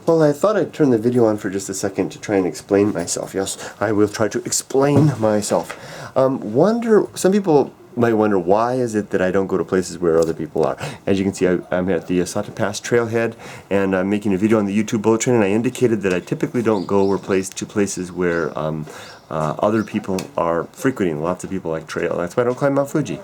Well, I thought I'd turn the video on for just a second to try and explain myself. Yes, I will try to explain myself. Some people might wonder, why is it that I don't go to places where other people are? As you can see, I'm at the Sata Pass trailhead, and I'm making a video on the YouTube bullet train, and I indicated that I typically don't go to places where other people are frequenting. Lots of people like trail. That's why I don't climb Mount Fuji.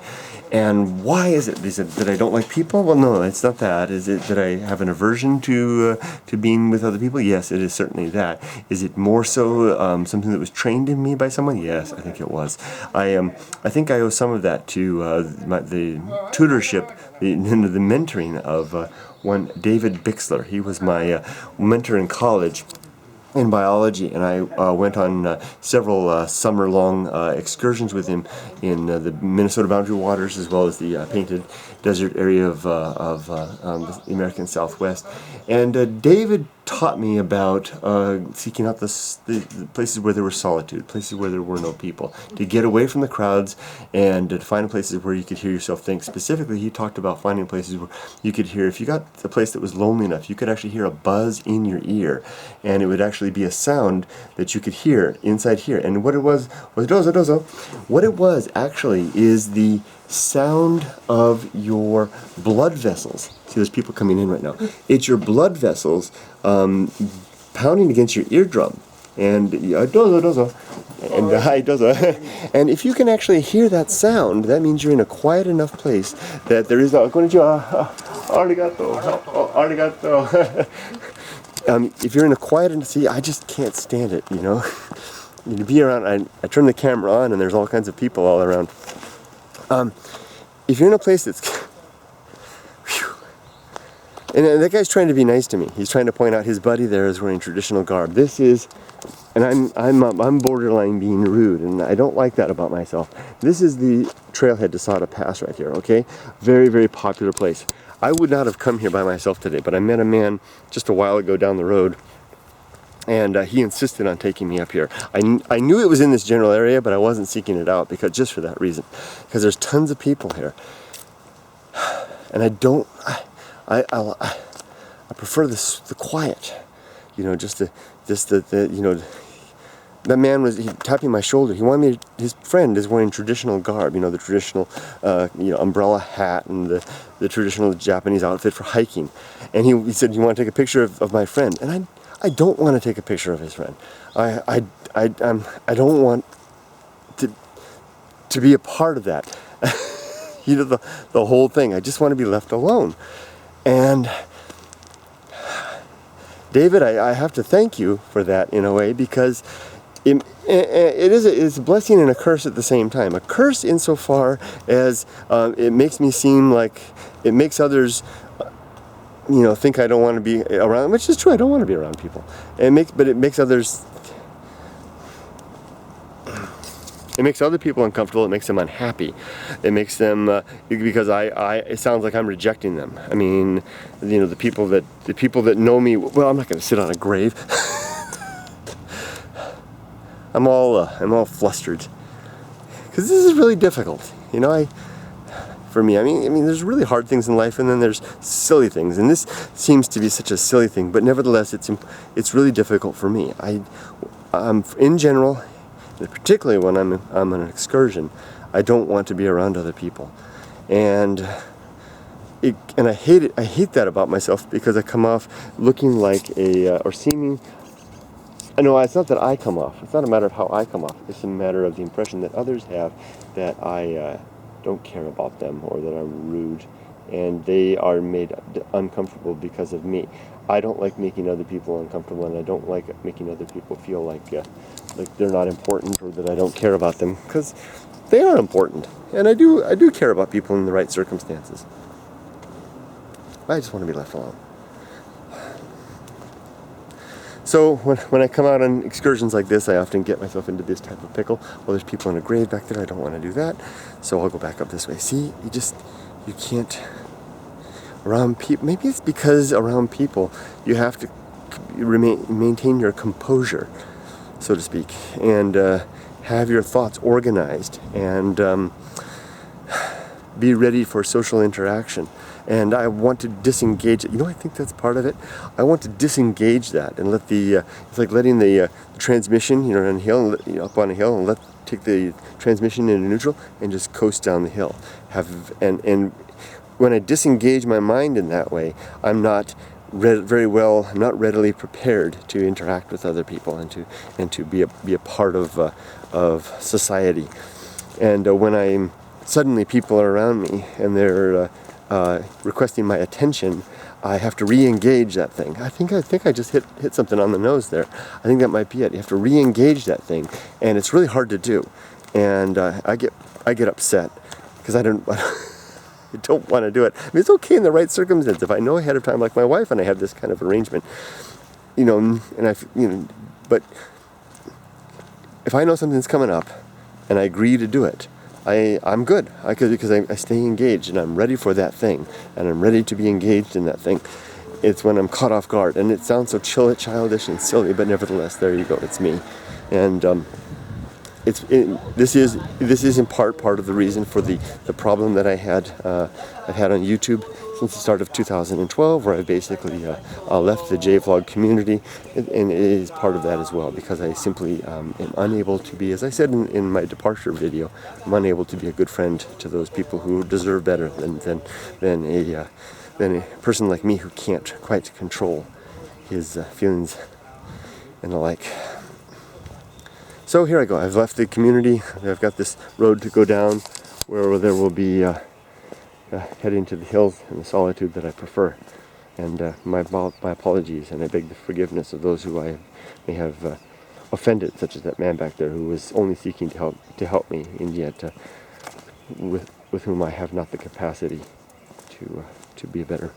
And why is it? Is it that I don't like people? Well, no, it's not that. Is it that I have an aversion to being with other people? Yes, it is certainly that. Is it more so something that was trained in me by someone? Yes, I think it was. I think I owe some of that to the tutorship, the mentoring of one David Bixler. He was my mentor in college in biology, and I went on several summer-long excursions with him in the Minnesota boundary waters, as well as the painted desert area of the American Southwest. And David taught me about seeking out the places where there was solitude, places where there were no people, to get away from the crowds and to find places where you could hear yourself think. Specifically, he talked about finding places where you could hear, if you got a place that was lonely enough, you could actually hear a buzz in your ear, and it would actually be a sound that you could hear inside here. And what it was dozo. What it was actually is the sound of your blood vessels. See, there's people coming in right now. It's your blood vessels pounding against your eardrum. And dozo. And hi, dozo. And if you can actually hear that sound, that means you're in a quiet enough place that there is konnichiwa, arigato. If you're in a quiet enough, see, I just can't stand it, you know. You be around, I turn the camera on and there's all kinds of people all around. If you're in a place that's, and that guy's trying to be nice to me. He's trying to point out his buddy there is wearing traditional garb. This is, and I'm borderline being rude, and I don't like that about myself. This is the trailhead to Sata Pass right here. Okay, very, very popular place. I would not have come here by myself today, but I met a man just a while ago down the road, and he insisted on taking me up here. I knew it was in this general area, but I wasn't seeking it out because just for that reason, because there's tons of people here, and I prefer the quiet, you know, just the you know. That man was tapping my shoulder. He wanted me. His friend is wearing traditional garb, you know, the traditional, umbrella hat and the traditional Japanese outfit for hiking. And he said, "You want to take a picture of my friend?" And I don't want to take a picture of his friend. I don't want to be a part of that. You know, the whole thing. I just want to be left alone. And David, I have to thank you for that in a way, because it's a blessing and a curse at the same time. A curse insofar as it makes me seem like it makes others, you know, think I don't want to be around, which is true. I don't want to be around people. But it makes others. It makes other people uncomfortable. It makes them unhappy. It makes them because it sounds like I'm rejecting them. I mean, you know, the people that know me. Well, I'm not going to sit on a grave. I'm all flustered because this is really difficult. You know, for me, I mean, there's really hard things in life, and then there's silly things, and this seems to be such a silly thing. But nevertheless, it's really difficult for me. In general, particularly when I'm on an excursion, I don't want to be around other people, and I hate it. I hate that about myself, because I come off looking like or seeming. No, it's not that I come off. It's not a matter of how I come off. It's a matter of the impression that others have that I don't care about them, or that I'm rude, and they are made uncomfortable because of me. I don't like making other people uncomfortable, and I don't like making other people feel like they're not important, or that I don't care about them, because they are important, and I do care about people in the right circumstances. I just want to be left alone. So when I come out on excursions like this, I often get myself into this type of pickle. Well, there's people in a grave back there. I don't want to do that, so I'll go back up this way. See, you can't around people. Maybe it's because around people you have to maintain your composure, so to speak, and have your thoughts organized, and be ready for social interaction. and I want to disengage it. I think that's part of it. I want to disengage that and let it's like letting the transmission, on a hill, up on a hill, and take the transmission into neutral and just coast down the hill. And when I disengage my mind in that way, I'm not not readily prepared to interact with other people and to be a part of society. And when suddenly people are around me and they're requesting my attention, I have to re-engage that thing. I think I just hit something on the nose there. I think that might be it. You have to re-engage that thing, and it's really hard to do. And I get upset because I don't want to do it. I mean, it's okay in the right circumstance. If I know ahead of time, like my wife and I have this kind of arrangement, but if I know something's coming up and I agree to do it, I'm good because I stay engaged and I'm ready for that thing and I'm ready to be engaged in that thing. It's when I'm caught off guard, and it sounds so childish and silly, but nevertheless, there you go. It's me, and this is in part of the reason for the problem that I've had on YouTube since the start of 2012, where I basically left the JVlog community, and it is part of that as well, because I simply am unable to be, as I said in my departure video, I'm unable to be a good friend to those people who deserve better than a person like me who can't quite control his feelings and the like. So here I go. I've left the community. I've got this road to go down where there will be heading to the hills and the solitude that I prefer. And my apologies, and I beg the forgiveness of those who I may have offended, such as that man back there who was only seeking to help me, and yet with whom I have not the capacity to be a better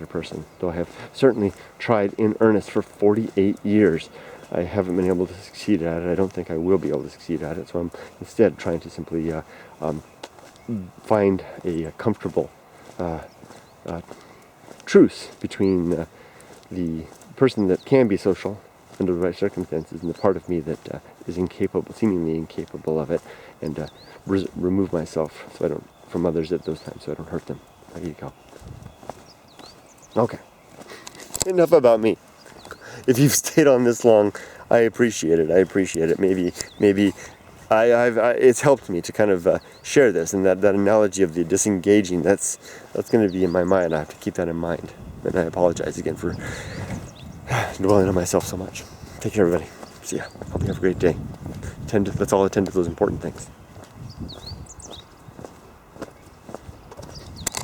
person. Though I have certainly tried in earnest for 48 years. I haven't been able to succeed at it. I don't think I will be able to succeed at it. So I'm instead trying to simply find a comfortable truce between the person that can be social under the right circumstances and the part of me that is seemingly incapable of it, and remove myself from others at those times so I don't hurt them. There you go. Okay. Enough about me. If you've stayed on this long, I appreciate it. Maybe it's helped me to kind of share this, and that analogy of the disengaging, that's going to be in my mind. I have to keep that in mind. And I apologize again for dwelling on myself so much. Take care, everybody. See ya. Hope you have a great day. Let's all attend to those important things.